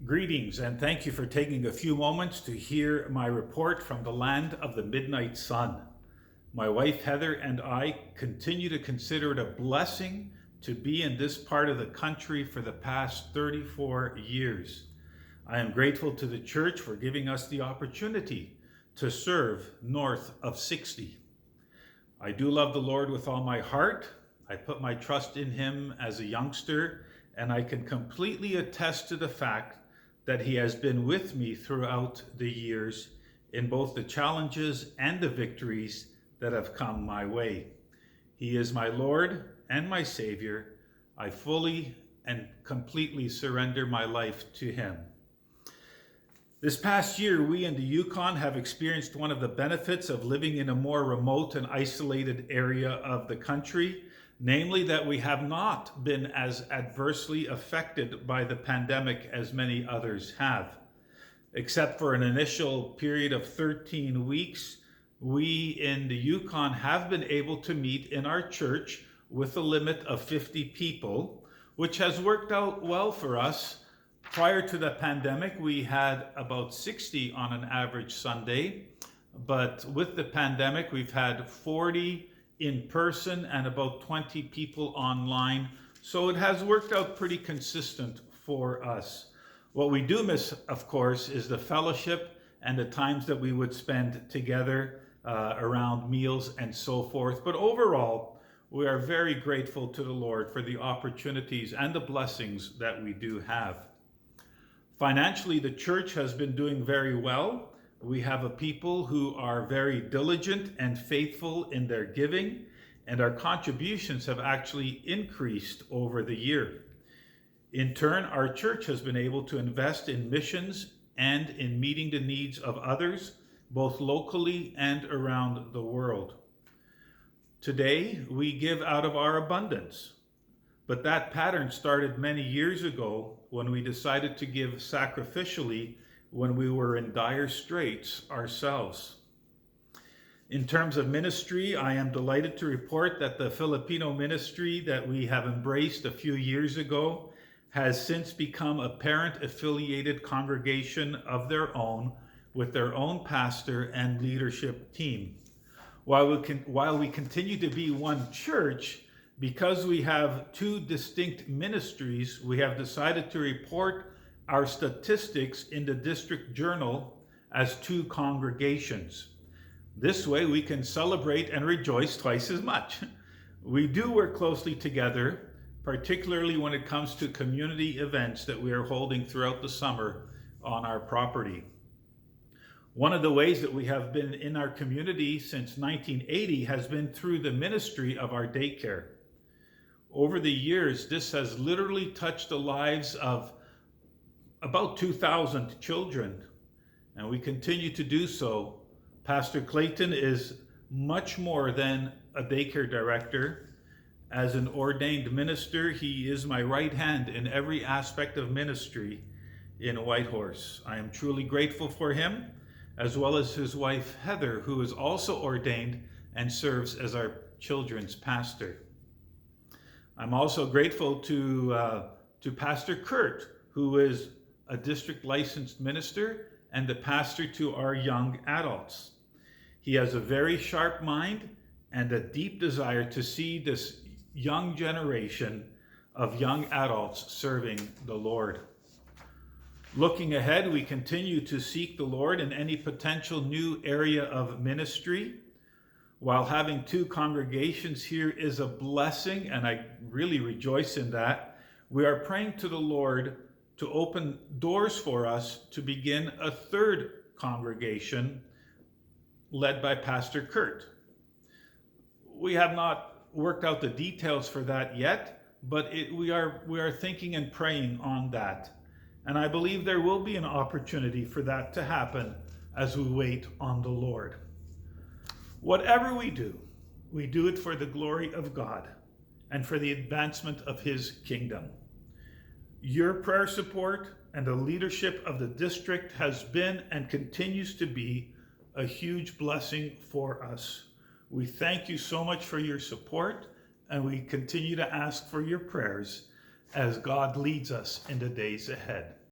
Greetings, and thank you for taking a few moments to hear my report from the land of the midnight sun. My wife Heather and I continue to consider it a blessing to be in this part of the country for the past 34 years. I am grateful to the church for giving us the opportunity to serve north of 60. I do love the Lord with all my heart. I put my trust in Him as a youngster, and I can completely attest to the fact that He has been with me throughout the years in both the challenges and the victories that have come my way. He is my Lord and my Savior. I fully and completely surrender my life to Him. This past year, we in the Yukon have experienced one of the benefits of living in a more remote and isolated area of the country, namely that we have not been as adversely affected by the pandemic as many others have. Except for an initial period of 13 weeks, we in the Yukon have been able to meet in our church with a limit of 50 people, which has worked out well for us. Prior to the pandemic, we had about 60 on an average Sunday, but with the pandemic, we've had 40 in person and about 20 people online. So it has worked out pretty consistent for us. What we do miss, of course, is the fellowship and the times that we would spend together around meals and so forth. But overall, we are very grateful to the Lord for the opportunities and the blessings that we do have. Financially, the church has been doing very well. We have a people who are very diligent and faithful in their giving, and our contributions have actually increased over the year. In turn, our church has been able to invest in missions and in meeting the needs of others, both locally and around the world. Today, we give out of our abundance. But that pattern started many years ago when we decided to give sacrificially when we were in dire straits ourselves. In terms of ministry, I am delighted to report that the Filipino ministry that we have embraced a few years ago has since become a parent-affiliated congregation of their own with their own pastor and leadership team. While we continue to be one church, because we have two distinct ministries, we have decided to report our statistics in the district journal as two congregations. This way we can celebrate and rejoice twice as much. We do work closely together, particularly when it comes to community events that we are holding throughout the summer on our property. One of the ways that we have been in our community since 1980 has been through the ministry of our daycare. Over the years, this has literally touched the lives of about 2,000 children, and we continue to do so. Pastor Clayton is much more than a daycare director. As an ordained minister, he is my right hand in every aspect of ministry in Whitehorse. I am truly grateful for him, as well as his wife Heather, who is also ordained and serves as our children's pastor. I'm also grateful to Pastor Kurt, who is a district licensed minister and the pastor to our young adults. He has a very sharp mind and a deep desire to see this young generation of young adults serving the Lord. Looking ahead, we continue to seek the Lord in any potential new area of ministry. While having two congregations here is a blessing, and I really rejoice in that, we are praying to the Lord to open doors for us to begin a third congregation led by Pastor Kurt. We have not worked out the details for that yet, but we are thinking and praying on that. And I believe there will be an opportunity for that to happen as we wait on the Lord. Whatever we do it for the glory of God and for the advancement of His kingdom. Your prayer support and the leadership of the district has been and continues to be a huge blessing for us. We thank you so much for your support, and we continue to ask for your prayers as God leads us in the days ahead.